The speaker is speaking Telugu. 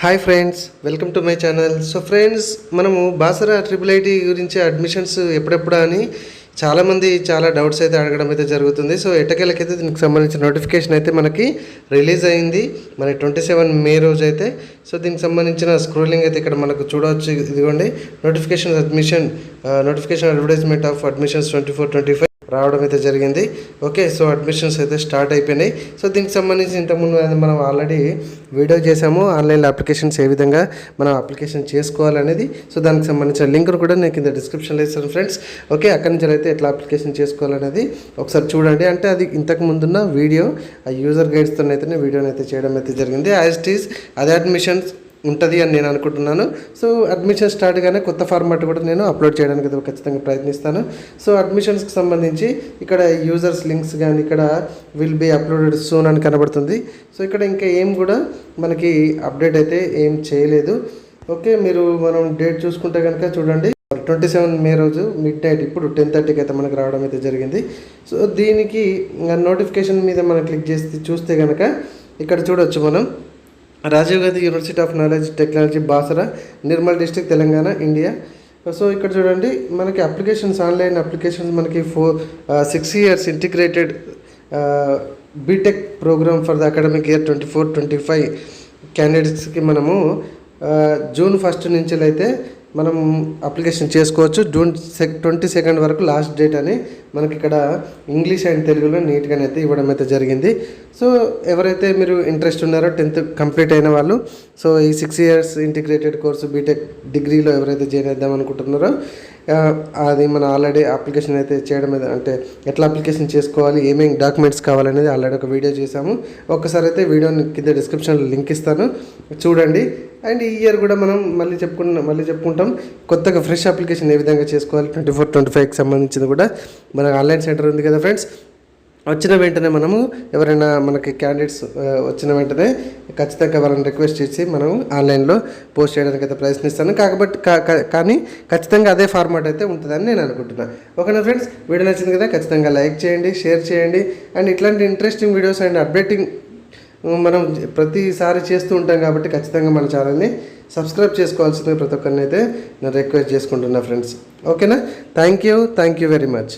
Hi friends, welcome to my channel. So friends, మనము బాసరా IIIT గురించి అడ్మిషన్స్ ఎప్పుడెప్పుడు అని చాలామంది చాలా డౌట్స్ అయితే అడగడం అయితే జరుగుతుంది. సో ఎట్టకేలకైతే దీనికి సంబంధించిన నోటిఫికేషన్ అయితే మనకి రిలీజ్ అయింది మన 27 మే రోజు అయితే. సో దీనికి సంబంధించిన స్క్రోలింగ్ అయితే ఇక్కడ మనకు చూడవచ్చు. ఇదిగోండి, నోటిఫికేషన్ అడ్వర్టైజ్మెంట్ ఆఫ్ అడ్మిషన్స్ 24-25 రావడం అయితే జరిగింది. ఓకే, సో అడ్మిషన్స్ అయితే స్టార్ట్ అయిపోయినాయి. సో దీనికి సంబంధించి ఇంతకుముందు మనం ఆల్రెడీ వీడియో చేసాము, ఆన్లైన్లో అప్లికేషన్స్ ఏ విధంగా మనం అప్లికేషన్ చేసుకోవాలనేది. సో దానికి సంబంధించిన లింక్ను కూడా నేను కింద డిస్క్రిప్షన్లో ఇస్తాను ఫ్రెండ్స్. ఓకే, అక్కడి నుంచి అయితే ఎట్లా అప్లికేషన్ చేసుకోవాలనేది ఒకసారి చూడండి. అంటే అది ఇంతకు ముందున్న వీడియో ఆ యూజర్ గైడ్స్తో అయితే వీడియోని అయితే చేయడం అయితే జరిగింది. యాజ్ ఇట్ ఈస్ అదే అడ్మిషన్స్ ఉంటుంది అని నేను అనుకుంటున్నాను. సో అడ్మిషన్ స్టార్ట్ గానే కొత్త ఫార్మాట్ కూడా నేను అప్లోడ్ చేయడానికి అయితే ఖచ్చితంగా ప్రయత్నిస్తాను. సో అడ్మిషన్స్కి సంబంధించి ఇక్కడ యూజర్స్ లింక్స్ కానీ ఇక్కడ విల్ బీ అప్లోడెడ్ సూన్ అని కనబడుతుంది. సో ఇక్కడ ఇంకా ఏం కూడా మనకి అప్డేట్ అయితే ఏం చేయలేదు. ఓకే, మనం డేట్ చూసుకుంటే కనుక చూడండి, 27 మే రోజు మిడ్-నైట్ ఇప్పుడు 10:30కి అయితే మనకు రావడం అయితే జరిగింది. సో దీనికి నోటిఫికేషన్ మీద మనం క్లిక్ చేసి చూస్తే కనుక ఇక్కడ చూడవచ్చు మనం Rajiv Gandhi university of knowledge technology Basara, Nirmal district, Telangana, India. So ఇక్కడ చూడండి, మనకి అప్లికేషన్స్, ఆన్లైన్ అప్లికేషన్స్ మనకి 6 years integrated BTech program for the academic year 24-25 క్యాండిడేట్స్కి మనము జూన్ 1 నుంచి అయితే మనం అప్లికేషన్ చేసుకోవచ్చు. జూన్ 22 వరకు లాస్ట్ డేట్ అని మనకి ఇక్కడ ఇంగ్లీష్ అండ్ తెలుగులో నీట్గానైతే ఇవ్వడం అయితే జరిగింది. సో ఎవరైతే మీరు ఇంట్రెస్ట్ ఉన్నారో 10th కంప్లీట్ అయిన వాళ్ళు, సో ఈ 6 years ఇంటిగ్రేటెడ్ కోర్సు బీటెక్ డిగ్రీలో ఎవరైతే జాయిన్ చేద్దాం అనుకుంటున్నారో అది మన ఆల్రెడీ అప్లికేషన్ అయితే చేయడం, అంటే ఎట్లా అప్లికేషన్ చేసుకోవాలి, ఏమేమి డాక్యుమెంట్స్ కావాలనేది ఆల్రెడీ ఒక వీడియో చేశాము. ఒక్కసారి అయితే వీడియోని కింద డిస్క్రిప్షన్లో లింక్ ఇస్తాను, చూడండి. అండ్ ఈ ఇయర్ కూడా మనం మళ్ళీ చెప్పుకుంటాం కొత్తగా ఫ్రెష్ అప్లికేషన్ ఏ విధంగా చేసుకోవాలి 24-25కి సంబంధించింది కూడా మన ఆన్లైన్ సెంటర్ ఉంది కదా ఫ్రెండ్స్. వచ్చిన వెంటనే మనము ఎవరైనా మనకి క్యాండిడేట్స్ వచ్చిన వెంటనే ఖచ్చితంగా వాళ్ళని రిక్వెస్ట్ చేసి మనం ఆన్లైన్లో పోస్ట్ చేయడానికి అయితే ప్రయత్నిస్తాను. కానీ ఖచ్చితంగా అదే ఫార్మాట్ అయితే ఉంటుందని నేను అనుకుంటున్నాను. ఓకేనా ఫ్రెండ్స్, వీడియో నచ్చింది కదా, ఖచ్చితంగా లైక్ చేయండి, షేర్ చేయండి. అండ్ ఇట్లాంటి ఇంట్రెస్టింగ్ వీడియోస్ అండ్ అప్డేటింగ్ మనం ప్రతిసారి చేస్తూ ఉంటాం కాబట్టి ఖచ్చితంగా మన ఛానల్ని సబ్స్క్రైబ్ చేసుకోవాల్సిందిగా ప్రతి ఒక్కరిని అయితే నేను రిక్వెస్ట్ చేసుకుంటున్నా ఫ్రెండ్స్. ఓకేనా, థ్యాంక్ యూ వెరీ మచ్.